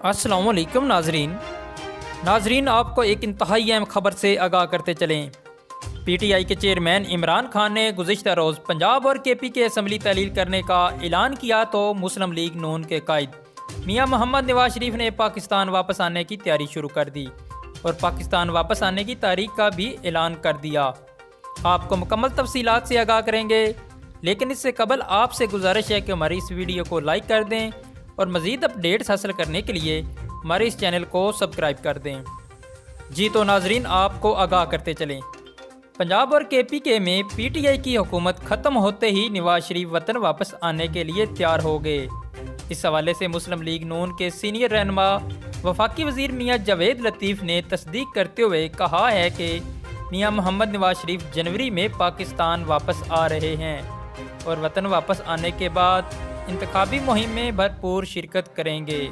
السلام علیکم ناظرین آپ کو ایک انتہائی اہم خبر سے آگاہ کرتے چلیں۔ پی ٹی آئی کے چیئرمین عمران خان نے گزشتہ روز پنجاب اور کے پی کے اسمبلی تحلیل کرنے کا اعلان کیا تو مسلم لیگ نون کے قائد میاں محمد نواز شریف نے پاکستان واپس آنے کی تیاری شروع کر دی اور پاکستان واپس آنے کی تاریخ کا بھی اعلان کر دیا۔ آپ کو مکمل تفصیلات سے آگاہ کریں گے، لیکن اس سے قبل آپ سے گزارش ہے کہ ہماری اس ویڈیو کو لائک کر دیں اور مزید اپڈیٹس حاصل کرنے کے لیے ہمارے اس چینل کو سبسکرائب کر دیں۔ جی تو ناظرین آپ کو آگاہ کرتے چلیں، پنجاب اور کے پی کے میں پی ٹی آئی کی حکومت ختم ہوتے ہی نواز شریف وطن واپس آنے کے لیے تیار ہو گئے۔ اس حوالے سے مسلم لیگ نون کے سینئر رہنما وفاقی وزیر میاں جاوید لطیف نے تصدیق کرتے ہوئے کہا ہے کہ میاں محمد نواز شریف جنوری میں پاکستان واپس آ رہے ہیں اور وطن واپس آنے کے بعد انتخابی مہم میں بھرپور شرکت کریں گے۔